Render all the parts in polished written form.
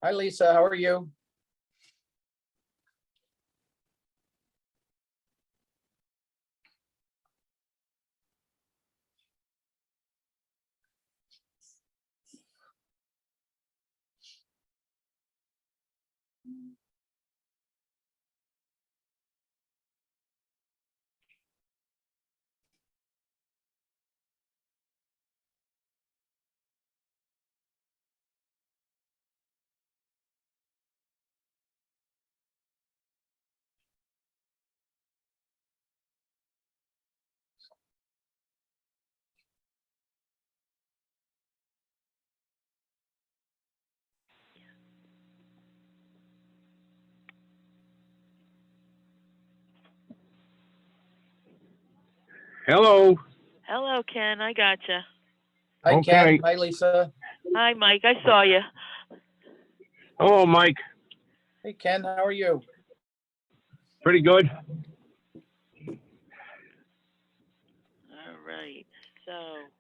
Hi, Lisa. How are you? Hello. Hello, Ken. I gotcha. Hi, Okay. Ken. Hi, Lisa. Hi, Mike. I saw you. Hello, Mike. Hey, Ken. How are you? Pretty good. All right. So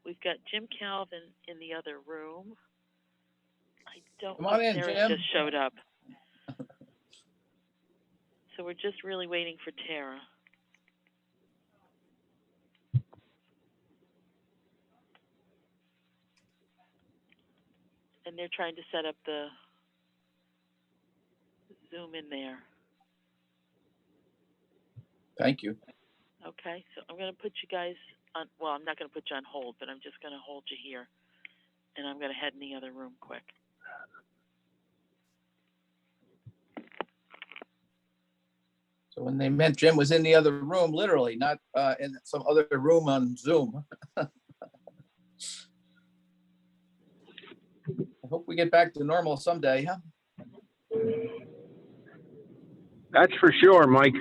we've got Jim Calvin in the other room. I don't Come on in, Sarah Jim. just showed up. So we're just really waiting for Tara. And they're trying to set up the Zoom in there. Thank you. Okay, so I'm going to put you guys on, well, I'm not going to put you on hold, but I'm just going to hold you here. And I'm going to head in the other room quick. So when they meant Jim was in the other room, literally, not in some other room on Zoom. I hope we get back to normal someday, huh? That's for sure, Mike.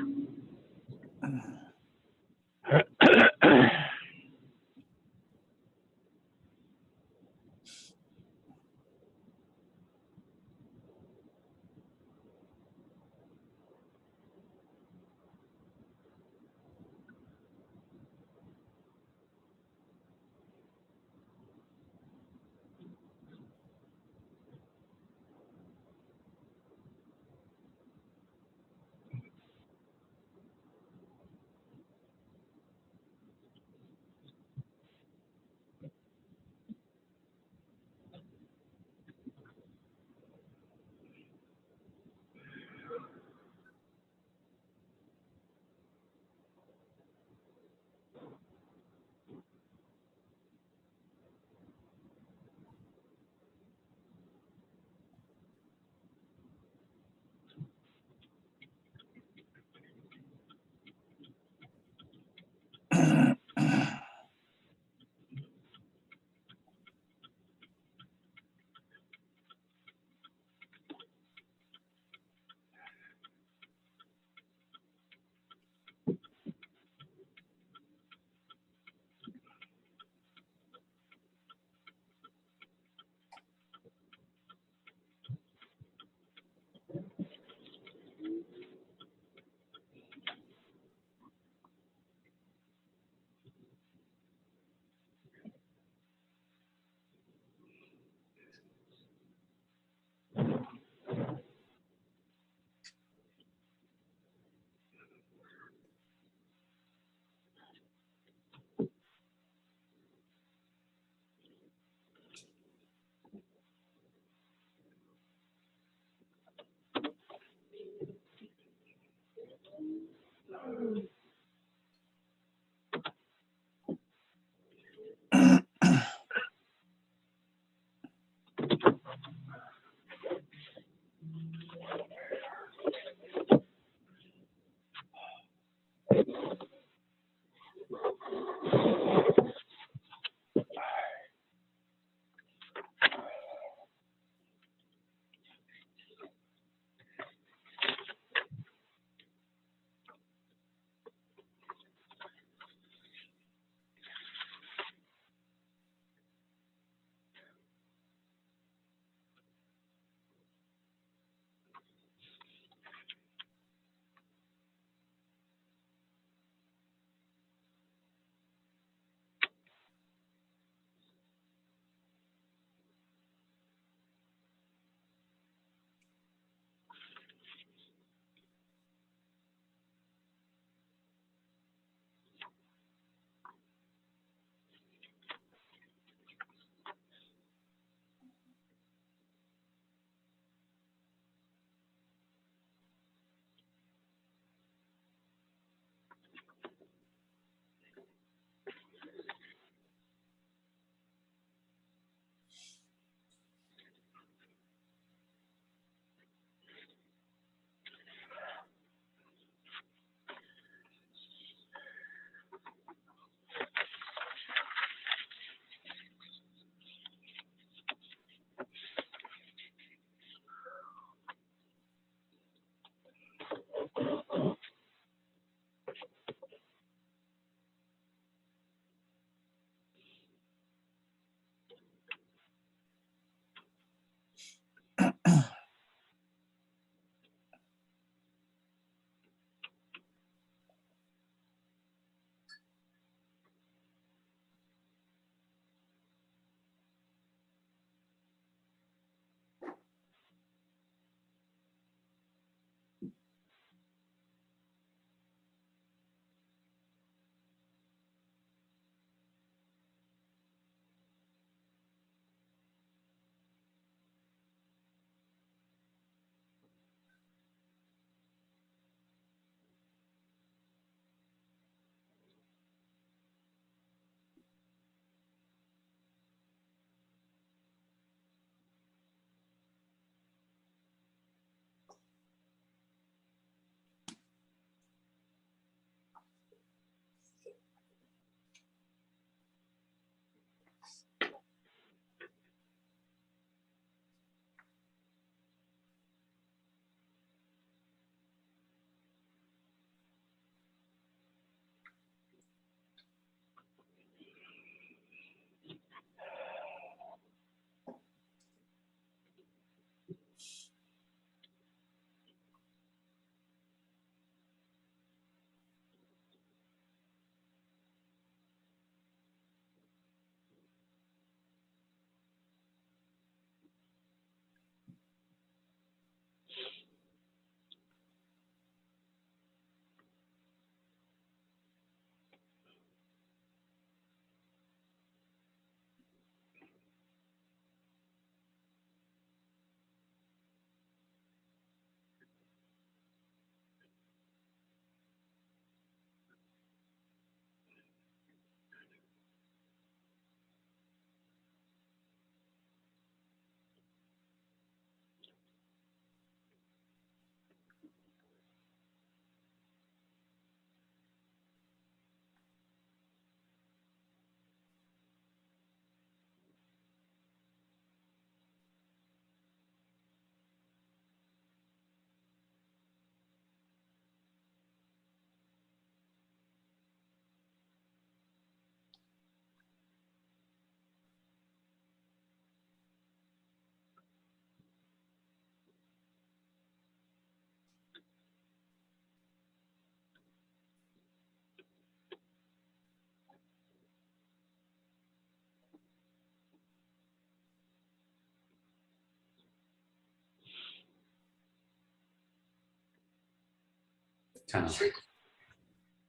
town.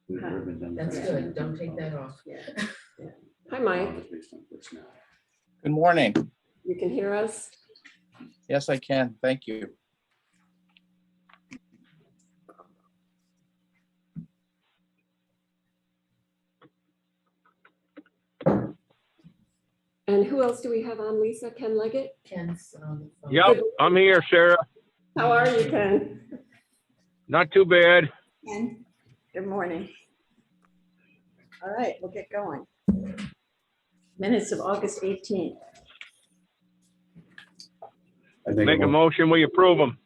That's good. Don't take that off. Yeah. Hi, Mike. Good morning. You can hear us? Yes, I can. Thank you. And who else do we have on, Lisa? Ken Leggett? Ken's on the phone. Yep, I'm here, Sarah. How are you, Ken? Not too bad. Ken, good morning. All right, we'll get going. Minutes of August 18th. Make a motion, we approve them.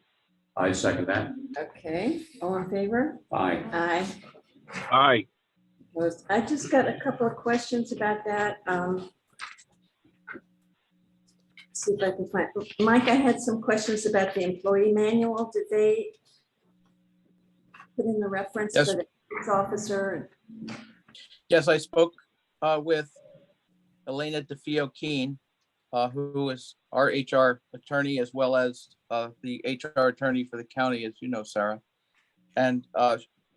I second that. Okay, all in favor? Aye. Aye. Aye. Opposed? I just got a couple of questions about that. See if I can find, Mike, I had some questions about the employee manual. Did they put in the reference Yes. for the police officer? Yes, I spoke with Elena DeFeo Keen, who is our HR attorney as well as the HR attorney for the county, as you know, Sarah. And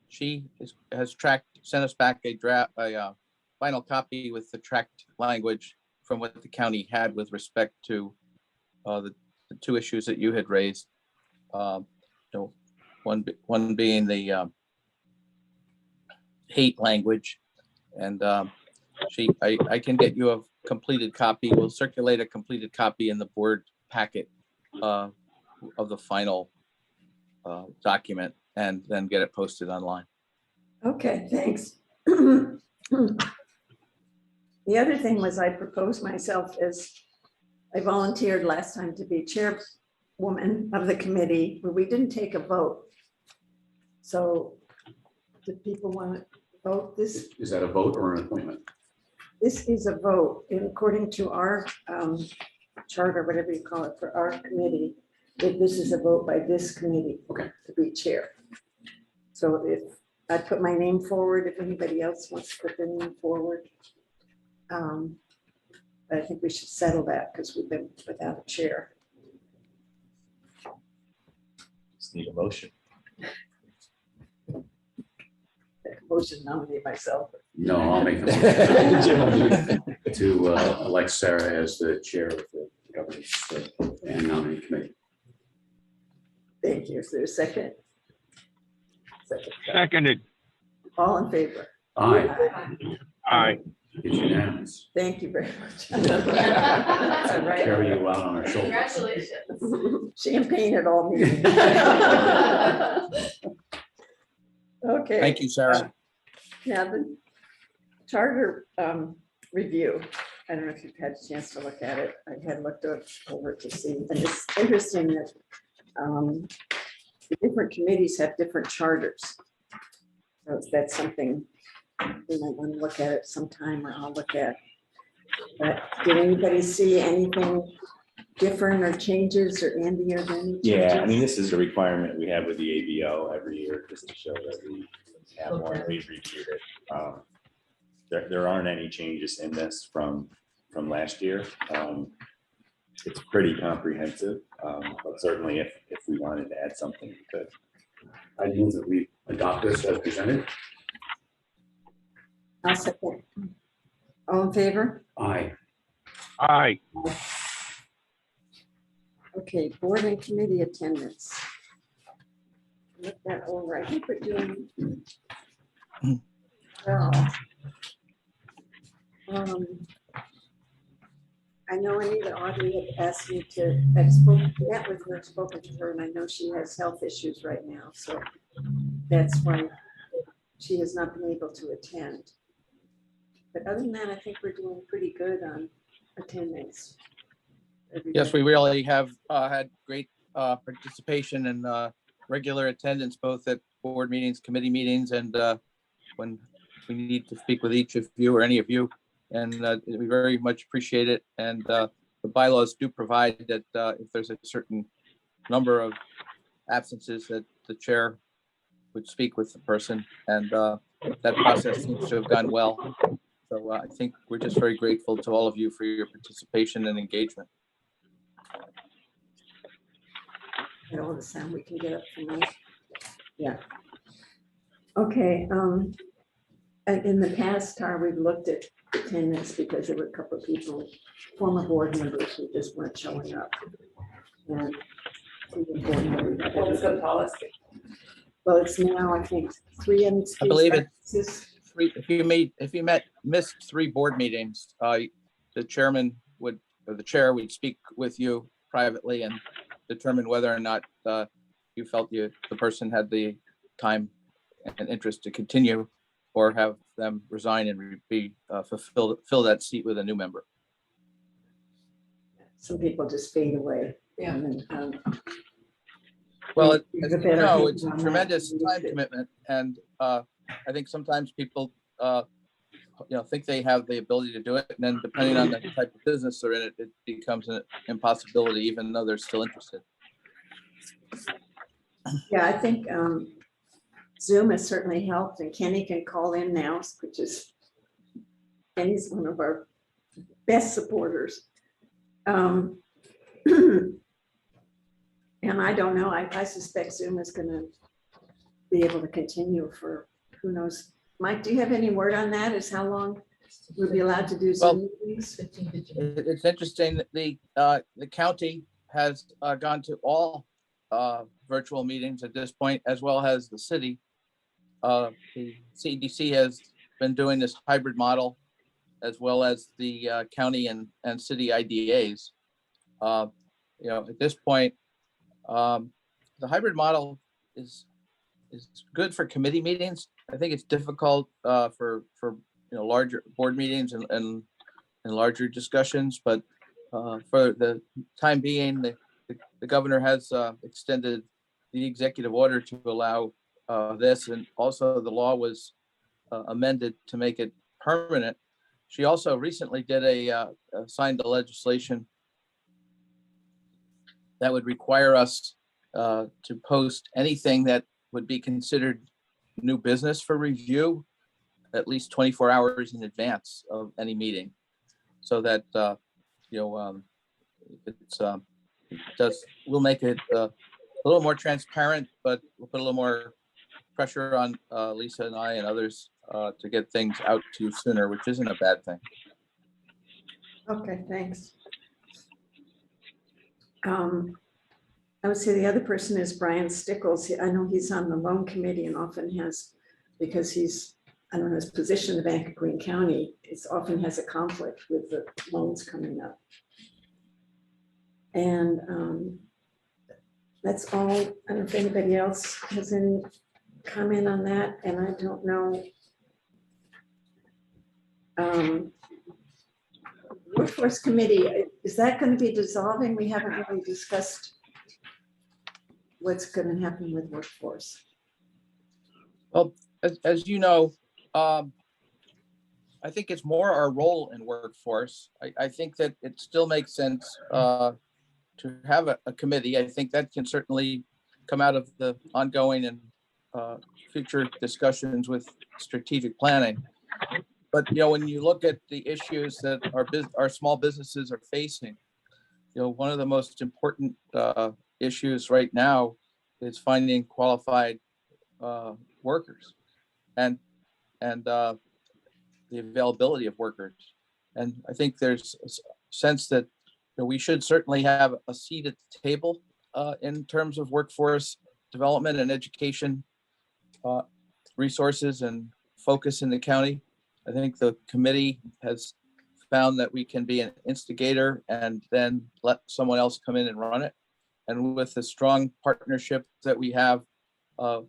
she has sent us back a final copy with the tracked language from what the county had with respect to the two issues that you had raised. One being the hate language, and I can get you a completed copy. We'll circulate a completed copy in the board packet of the final document, and then get it posted online. Okay, thanks. The other thing was I proposed myself as, I volunteered last time to be chairwoman of the committee, but we didn't take a vote. So do people want to vote this? Is that a vote or an appointment? This is a vote, and according to our charter, whatever you call it, for our committee, that this is a vote by this committee. Okay. To be chair. So if I put my name forward, if anybody else wants to put their name forward. I think we should settle that because we've been without a chair. Just need a motion. Motion to nominate myself. No, I'll make the Jim will do motion to elect Sarah as the chair of the governance and nominating committee. Thank you. Is there a second? Second. Seconded. All in favor? Aye. Aye. It's unanimous. Thank you very much. That's all right. Carry you out on our shoulders. Congratulations. Champagne at all meetings. Okay. Thank you, Sarah. Now, the charter review, I don't know if you've had a chance to look at it. I had looked over to see, and it's interesting that the different committees have different charters. So that's something we might want to look at it sometime, or I'll look at. But did anybody see anything different or changes, or Andy, or any Yeah, I mean, changes? this is a requirement we have with the ABO every year, just to show that we have one, we've reviewed it. There aren't any changes in this from last year. It's pretty comprehensive, but certainly if we wanted to add something, we could. I move that we adopt this as presented. I'll second. All in favor? Aye. Aye. Okay, board and committee attendance. Look that over. I think we're doing well. I know Anita Audrey had asked me to, met with her, spoken to her, and I know she has health issues right now, so that's why she has not been able to attend. But other than that, I think we're doing pretty good on attendance. Yes, we really have had great participation and regular attendance, both at board meetings, committee meetings, and when we need to speak with each of you or any of you. And we very much appreciate it. And the bylaws do provide that if there's a certain number of absences, that the chair would speak with the person. And that process seems to have gone well. So I think we're just very grateful to all of you for your participation and engagement. And all the sound we can get up tonight. Yeah. Okay, and in the past, Tara, we've looked at attendance because there were a couple of people, former board members who just weren't showing up. And What was the policy? well, it's now, I think, three and. I believe it's three, if you missed 3 board meetings, the chairman would, or the chair would speak with you privately and determine whether or not you felt the person had the time and interest to continue, or have them resign and fill that seat with a new member. Some people just fade away. Yeah. And then, Well, There's as a you better know, handle it's a on that. tremendous time commitment, and I think sometimes people, think they have the ability to do it, and then depending on the type of business they're in, it becomes an impossibility, even though they're still interested. yeah, I think Zoom has certainly helped, and Kenny can call in now, which is, Kenny's one of our best supporters. And I don't know, I suspect Zoom is gonna be able to continue for, who knows. Mike, do you have any word on that, is how long we'll be allowed to do Zoom meetings? 15 to June. It's interesting that the county has gone to all virtual meetings at this point, as well as the city. The CEDC has been doing this hybrid model, as well as the county and city IDAs. At this point, the hybrid model is good for committee meetings. I think it's difficult for larger board meetings and larger discussions, but for the time being, the governor has extended the executive order to allow this, and also the law was amended to make it permanent. She also recently did signed the legislation that would require us to post anything that would be considered new business for review at least 24 hours in advance of any meeting, so that we'll make it a little more transparent, but we'll put a little more pressure on Lisa and I and others to get things out to you sooner, which isn't a bad thing. Okay, thanks. I would say the other person is Brian Stickles. I know he's on the loan committee and often has, because he's, I don't know, his position in the Bank of Greene County, it often has a conflict with the loans coming up. And that's all. I don't know if anybody else has any comment on that, and I don't know. Workforce Committee, is that going to be dissolving? We haven't really discussed what's going to happen with workforce. Well, as you know, I think it's more our role in workforce. I think that it still makes sense to have a committee. I think that can certainly come out of the ongoing and future discussions with strategic planning. But when you look at the issues that our small businesses are facing, one of the most important issues right now is finding qualified workers and the availability of workers. And I think there's a sense that we should certainly have a seat at the table in terms of workforce development and education resources and focus in the county. I think the committee has found that we can be an instigator and then let someone else come in and run it. And with the strong partnership that we have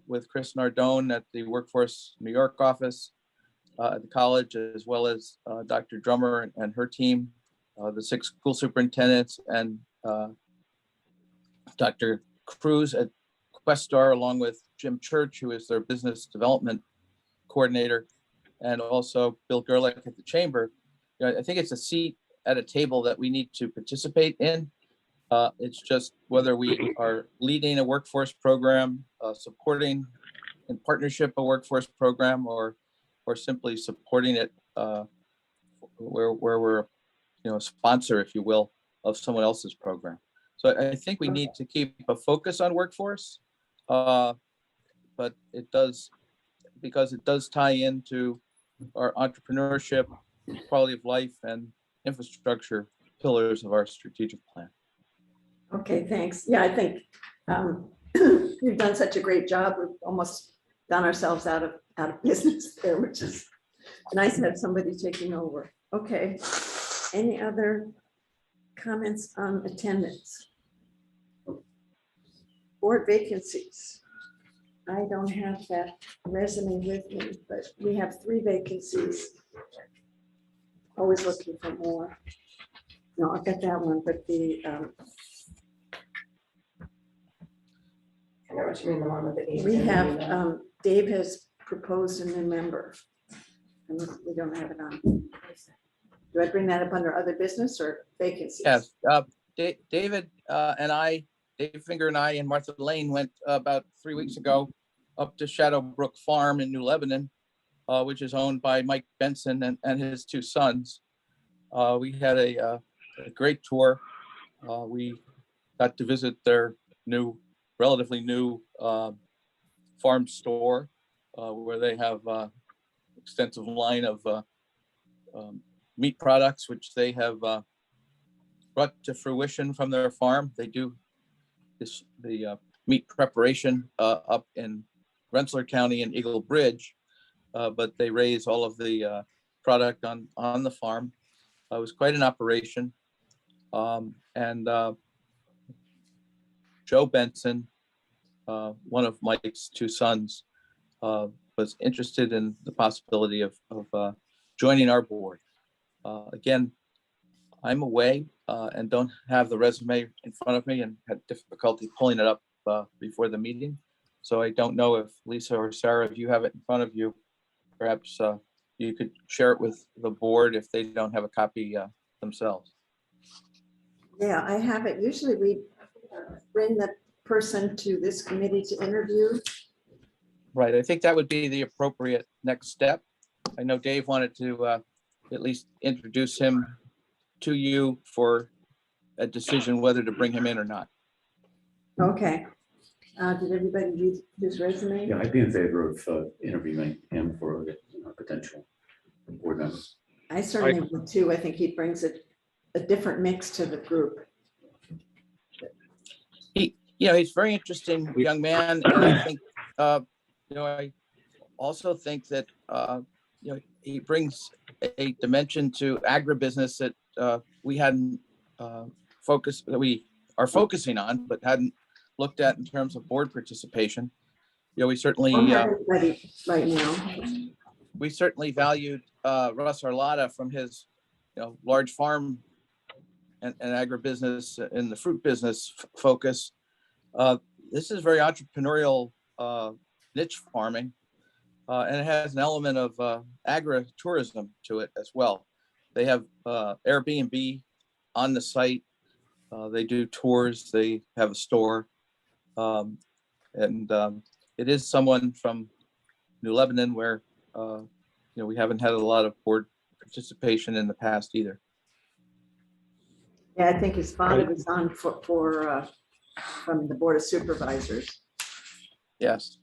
with Chris Nardone at the Workforce New York office at the college, as well as Dr. Drummer and her team, the 6 school superintendents, and Dr. Cruz at Questar, along with Jim Church, who is their business development coordinator, and also Bill Gerlich at the chamber. I think it's a seat at a table that we need to participate in. It's just whether we are leading a workforce program, supporting in partnership a workforce program, or simply supporting it where we're a sponsor, if you will, of someone else's program. So I think we need to keep a focus on workforce, but it does because it does tie into our entrepreneurship, quality of life, and infrastructure pillars of our strategic plan. Okay, thanks. Yeah, I think you've done such a great job. We've almost done ourselves out of business there, which is nice to have somebody taking over. Okay. Any other comments on attendance? Board vacancies. I don't have that resume with me, but we have 3 vacancies. Always looking for more. No, I've got that one, but the I know what you mean, the one with the. we have, Dave has proposed a new member. And we don't have it on. Do I bring that up under other business or vacancies? Yes, David and I, Dave Finger and I and Martha Lane went about 3 weeks ago up to Shadowbrook Farm in New Lebanon, which is owned by Mike Benson and his 2 sons. We had a great tour. We got to visit their relatively new farm store where they have extensive line of meat products, which they have brought to fruition from their farm. They do the meat preparation up in Rensselaer County and Eagle Bridge, but they raise all of the product on the farm. It was quite an operation. And Joe Benson, one of Mike's 2 sons, was interested in the possibility of joining our board. Again, I'm away and don't have the resume in front of me and had difficulty pulling it up before the meeting. So I don't know if Lisa or Sarah, if you have it in front of you, perhaps you could share it with the board if they don't have a copy themselves. Yeah, I have it. Usually we bring the person to this committee to interview. Right, I think that would be the appropriate next step. I know Dave wanted to at least introduce him to you for a decision whether to bring him in or not. Okay. Did everybody read his resume? Yeah, I'd be in favor of interviewing him for a potential board member. I certainly would too. I think he brings a different mix to the group. He's a very interesting young man, and I think, I also think that, he brings a dimension to agribusiness that we hadn't that we are focusing on, but hadn't looked at in terms of board participation. We certainly Everybody right now. we certainly valued Russ Arlotta from his large farm and agribusiness and the fruit business focus. This is very entrepreneurial niche farming, and it has an element of agritourism to it as well. They have Airbnb on the site. They do tours. They have a store, and it is someone from New Lebanon where we haven't had a lot of board participation in the past either. Yeah, I think his father was on from the Board of Supervisors Yes.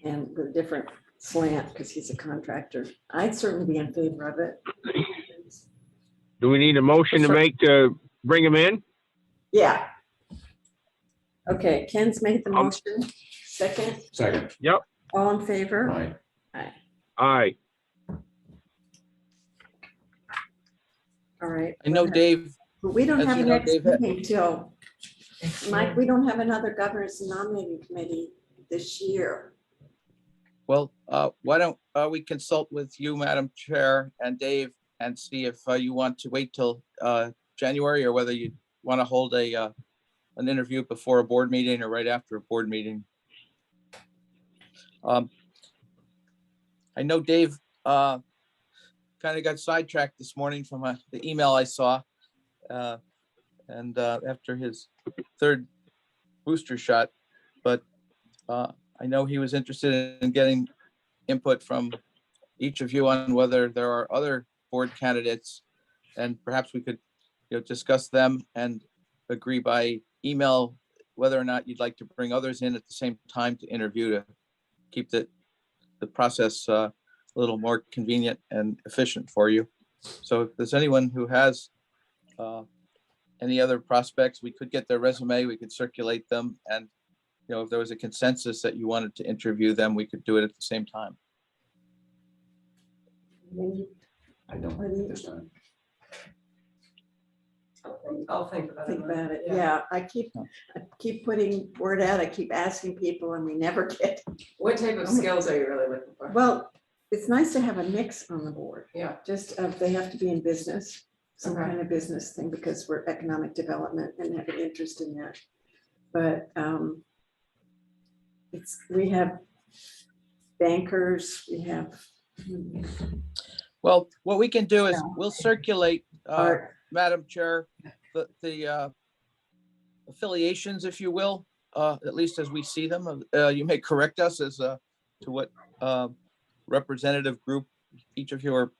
and with a different slant because he's a contractor. I'd certainly be in favor of it. Do we need a motion to make to bring him in? Yeah. Okay, Ken's made the motion. Second, Second. Yep. all in favor? Right. Aye. All right. I know Dave, But we don't as have you a know, next Dave, meeting till, Mike, we don't have another governance and nominating committee this year. well, why don't we consult with you, Madam Chair, and Dave, and see if you want to wait till January, or whether you want to hold an interview before a board meeting or right after a board meeting. I know Dave kind of got sidetracked this morning from the email I saw, and after his 3rd booster shot, but I know he was interested in getting input from each of you on whether there are other board candidates, and perhaps we could discuss them and agree by email whether or not you'd like to bring others in at the same time to interview, to keep the the process a little more convenient and efficient for you. So if there's anyone who has any other prospects, we could get their resume, we could circulate them, and if there was a consensus that you wanted to interview them, we could do it at the same time. I don't at this time. I'll think about it. Think about it. Yeah, I keep putting word out. I keep asking people and we never get. What type of skills are you really looking for? Well, it's nice to have a mix on the board. Yeah. Just they have to be in business, some Okay. kind of business thing, because we're economic development and have an interest in that. But we have bankers, we have Well, what we can do is Yeah. we'll circulate, art. Madam Chair, the affiliations, if you will, at least as we see them. You may correct us as to what representative group each of you are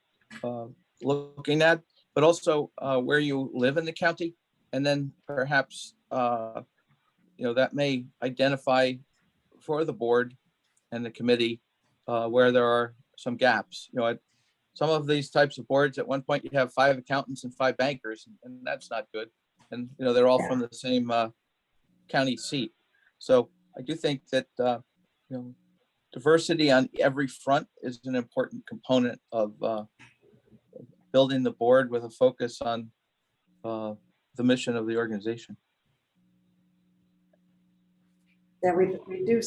looking at, but also where you live in the county. And then perhaps, that may identify for the board and the committee where there are some gaps. Some of these types of boards, at one point you have 5 accountants and 5 bankers, and that's not good. And, they're all from the same county seat. So I do think that, diversity on every front is an important component of building the board with a focus on the mission of the organization. That we do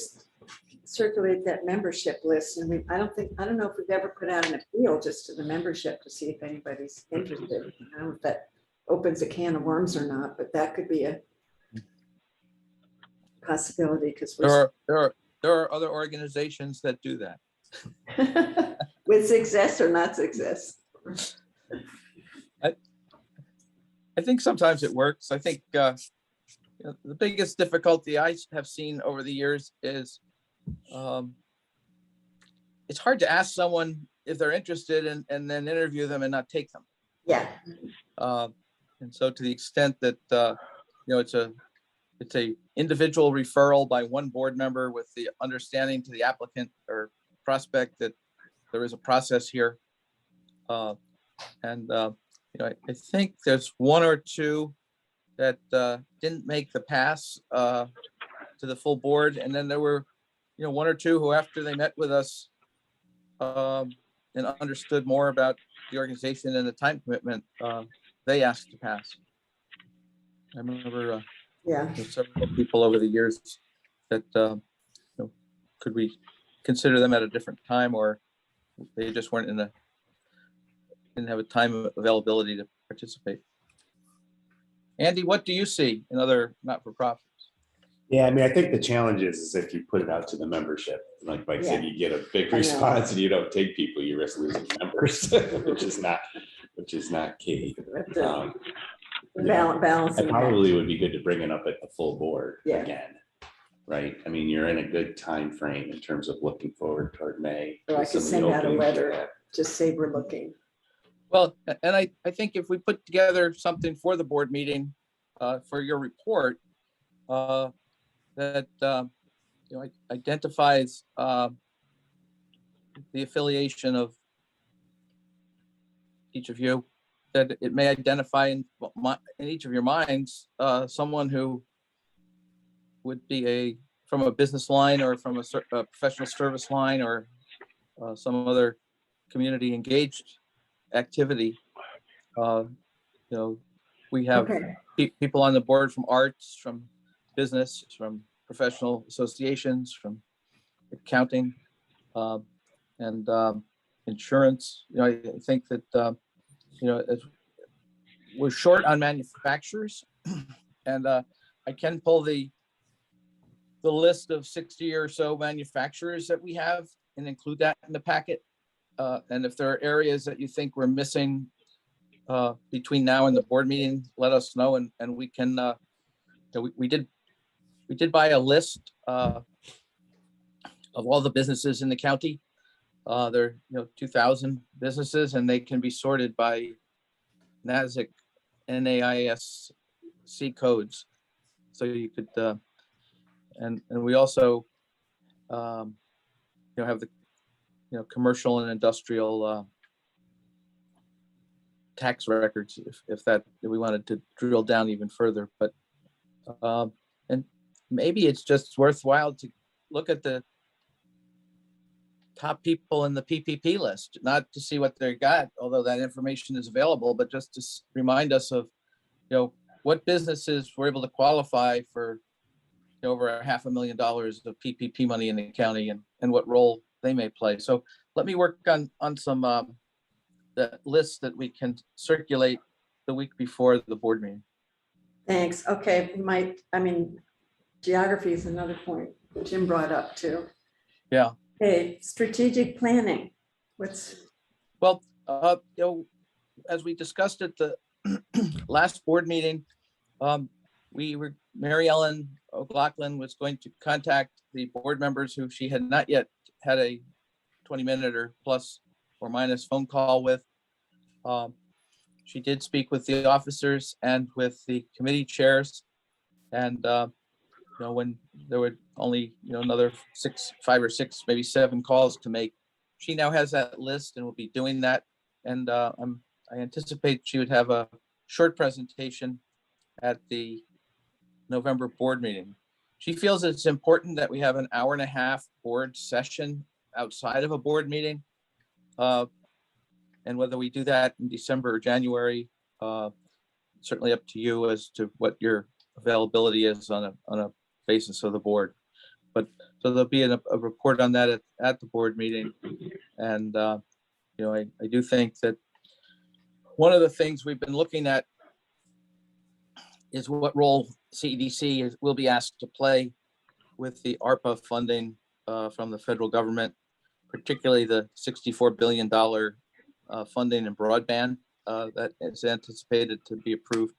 circulate that membership list, and I don't know if we've ever put out an appeal just to the membership to see if anybody's interested. I don't know if that opens a can of worms or not, but that could be a possibility, because There are other organizations that do that. with success or not success. I think sometimes it works. I think the biggest difficulty I have seen over the years is it's hard to ask someone if they're interested and then interview them and not take them. Yeah. And so to the extent that it's a individual referral by one board member with the understanding to the applicant or prospect that there is a process here. I think there's 1 or 2 that didn't make the pass to the full board. And then there were, 1 or 2 who, after they met with us and understood more about the organization and the time commitment, they asked to pass. I remember several people over the years that, could we consider them at a different time, or they just didn't have a time availability to participate. Andy, what do you see in other not-for-profits? Yeah, I think the challenge is if you put it out to the membership, like Mike said, you get a big response and you don't take people, you risk losing members, which is not key. Balance. It probably would be good to bring it up at the full board Yeah. again, right? I mean, you're in a good time frame in terms of looking forward toward May. Or I with could some of the send out a openings you letter, have. just say we're looking. Well, and I think if we put together something for the board meeting for your report that identifies the affiliation of each of you, that it may identify in each of your minds someone who would be from a business line or from a professional service line or some other community engaged activity. We have people on the board from arts, from business, from professional associations, from accounting, and insurance. I think that we're short on manufacturers, and I can pull the list of 60 or so manufacturers that we have and include that in the packet. And if there are areas that you think we're missing between now and the board meeting, let us know, and we can. We did buy a list of all the businesses in the county. There are 2,000 businesses, and they can be sorted by NAICS codes. So you could, and we also have commercial and industrial tax records, if we wanted to drill down even further. But and maybe it's just worthwhile to look at the top people in the PPP list, not to see what they got, although that information is available, but just to remind us of, what businesses were able to qualify for over $500,000 of PPP money in the county, and what role they may play. So let me work on some the lists that we can circulate the week before the board meeting. Thanks. Okay, geography is another point Jim brought up too. Yeah. Hey, strategic planning. Well, as we discussed at the last board meeting, Mary Ellen O'Loughlin was going to contact the board members who she had not yet had a 20-minute or plus or minus phone call with. She did speak with the officers and with the committee chairs, and when there were only another 5 or 6, maybe 7 calls to make, she now has that list and will be doing that. And I anticipate she would have a short presentation at the November board meeting. She feels it's important that we have an hour-and-a-half board session outside of a board meeting. And whether we do that in December or January, certainly up to you as to what your availability is on a basis of the board. But so there'll be a report on that at the board meeting. And I do think that one of the things we've been looking at is what role CEDC will be asked to play with the ARPA funding from the federal government, particularly the $64 billion funding in broadband that is anticipated to be approved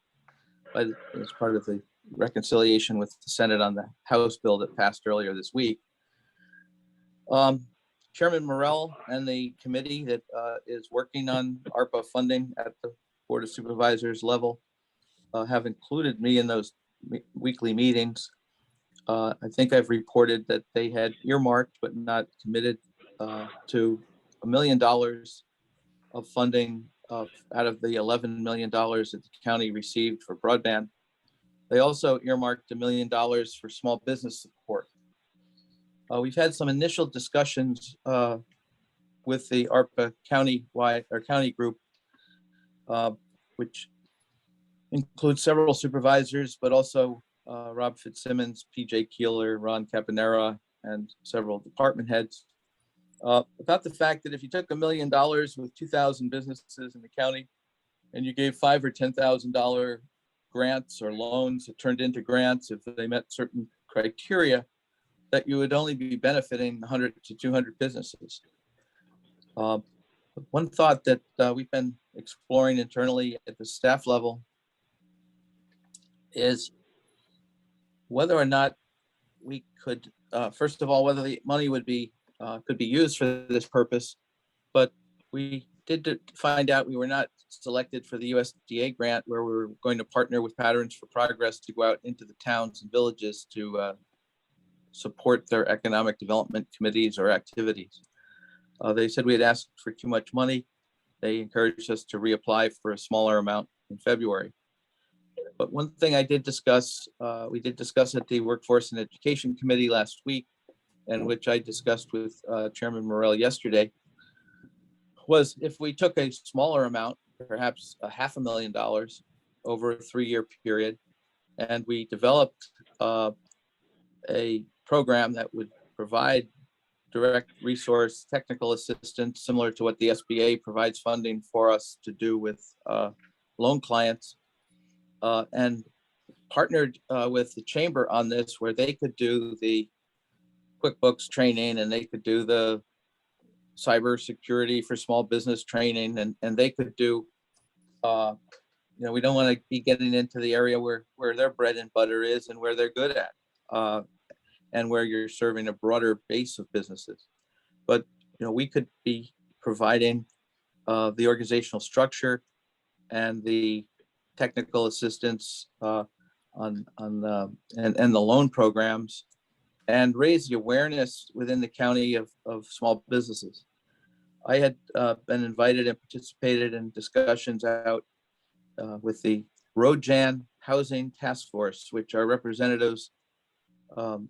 as part of the reconciliation with the Senate on the House bill that passed earlier this week. Chairman Morrell and the committee that is working on ARPA funding at the Board of Supervisors level have included me in those weekly meetings. I think I've reported that they had earmarked but not committed to $1 million of funding out of the $11 million that the county received for broadband. They also earmarked $1 million for small business support. We've had some initial discussions with the ARPA county group, which includes several supervisors, but also Rob Fitzsimmons, PJ Keeler, Ron Caponera, and several department heads, about the fact that if you took $1 million with 2,000 businesses in the county and you gave $5,000 or $10,000 grants or loans that turned into grants if they met certain criteria, that you would only be benefiting 100 to 200 businesses. One thought that we've been exploring internally at the staff level is whether or not we could, first of all, whether the money would be could be used for this purpose, but we did find out we were not selected for the USDA grant, where we were going to partner with Patterns for Progress to go out into the towns and villages to support their economic development committees or activities. They said we had asked for too much money. They encouraged us to reapply for a smaller amount in February. But one thing I did discuss, we did discuss at the Workforce and Education Committee last week, and which I discussed with Chairman Morrell yesterday, was if we took a smaller amount, perhaps $500,000 over a 3-year period, and we developed a program that would provide direct resource technical assistance, similar to what the SBA provides funding for us to do with loan clients, and partnered with the chamber on this, where they could do the QuickBooks training and they could do the cybersecurity for small business training, and they could do, we don't want to be getting into the area where their bread and butter is and where they're good at, and where you're serving a broader base of businesses. But, we could be providing the organizational structure and the technical assistance and the loan programs, and raise the awareness within the county of small businesses. I had been invited and participated in discussions out with the Rojan Housing Task Force, which are representatives of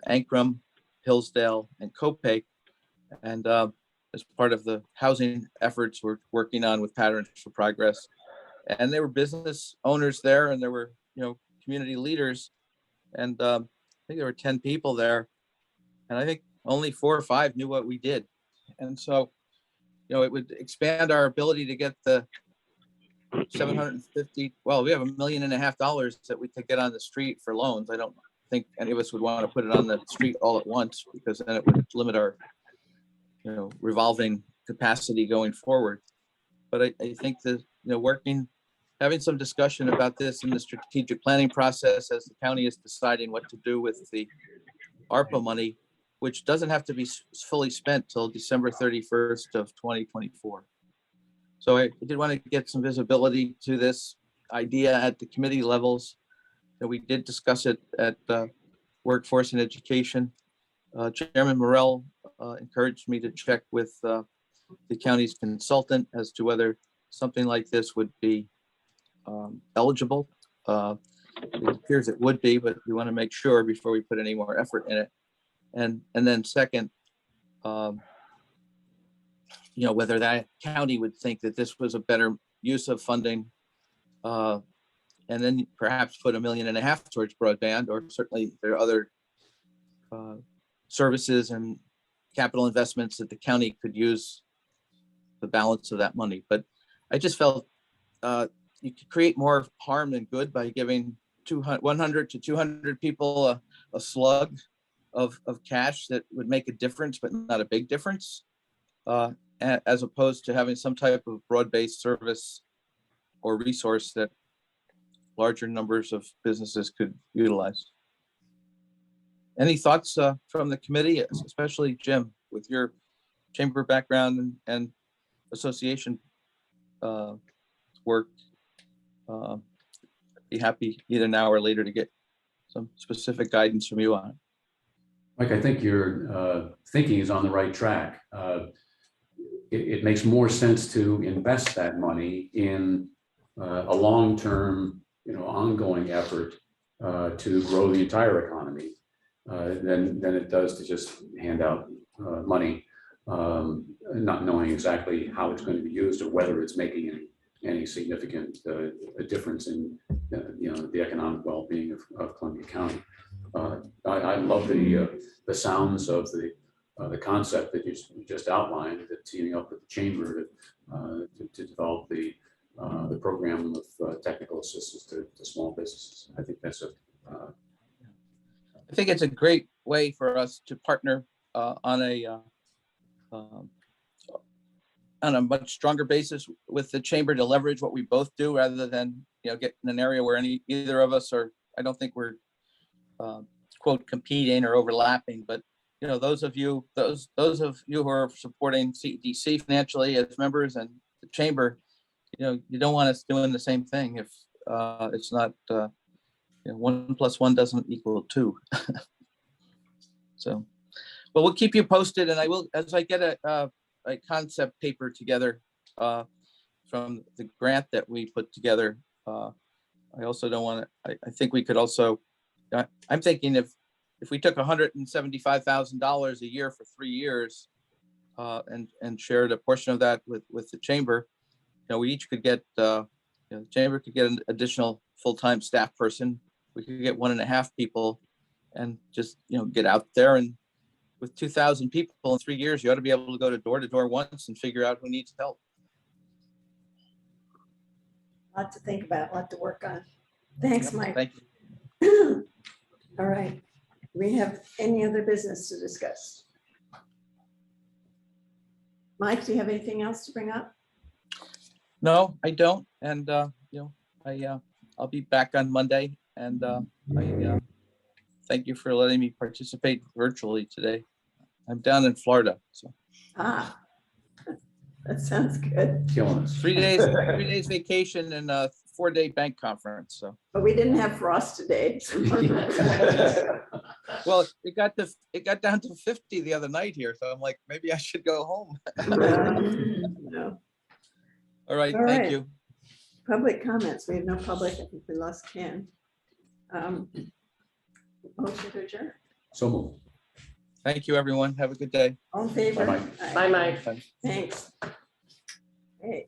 Ankrum, Hillsdale, and Copake. And as part of the housing efforts we're working on with Patterns for Progress. And there were business owners there, and there were, community leaders. And I think there were 10 people there. And I think only 4 or 5 knew what we did. And so, it would expand our ability to get the 750, well, we have $1.5 million that we could get on the street for loans. I don't think any of us would want to put it on the street all at once, because then it would limit our, revolving capacity going forward. But I think that, having some discussion about this in the strategic planning process as the county is deciding what to do with the ARPA money, which doesn't have to be fully spent till December 31st of 2024. So I did want to get some visibility to this idea at the committee levels. That we did discuss it at Workforce and Education. Chairman Morrell encouraged me to check with the county's consultant as to whether something like this would be eligible. It appears it would be, but we want to make sure before we put any more effort in it. And then second, whether that county would think that this was a better use of funding, and then perhaps put $1.5 million towards broadband, or certainly there are other services and capital investments that the county could use the balance of that money. But I just felt you could create more harm than good by giving 100 to 200 people a slug of cash that would make a difference, but not a big difference, as opposed to having some type of broad-based service or resource that larger numbers of businesses could utilize. Any thoughts from the committee, especially Jim, with your chamber background and association work? Be happy either now or later to get some specific guidance from you on it. Mike, I think your thinking is on the right track. It makes more sense to invest that money in a long-term, ongoing effort to grow the entire economy than it does to just hand out money, not knowing exactly how it's going to be used or whether it's making any significant difference in the economic well-being of Columbia County. I love the sounds of the concept that you just outlined, that teaming up with the chamber to develop the program of technical assistance to small businesses. I think that's I think it's a great way for us to partner on a much stronger basis with the chamber to leverage what we both do, rather than get in an area where either of us are. I don't think we're quote competing or overlapping, but those of you who are supporting CEDC financially as members and the chamber, you don't want us doing the same thing if it's not 1 + 1 doesn't equal 2. So, well, we'll keep you posted, and I will, as I get a concept paper together from the grant that we put together. I also don't want to. I think we could also. I'm thinking if we took $175,000 a year for 3 years, and shared a portion of that with the chamber, we each could get. The chamber could get an additional full-time staff person. We could get 1.5 people, and just get out there, and with 2,000 people in 3 years, you ought to be able to go door to door once and figure out who needs help. A lot to think about, a lot to work on. Thanks, Mike. Thank you. All right. We have any other business to discuss? Mike, do you have anything else to bring up? No, I don't. And, I'll be back on Monday, and I thank you for letting me participate virtually today. I'm down in Florida, so. That sounds good. killing us. 3 days vacation and 4-day bank conference, so. But we didn't have frost today. Well, it got down to 50 the other night here, so I'm like, maybe I should go home. No. All right, All thank right. you. Public comments. We have no public. I think we lost Ken. Motion to adjourn. So moved. Thank you, everyone. Have a good day. All in favor? Bye-bye. Aye. Bye, Mike. Thanks. Hey.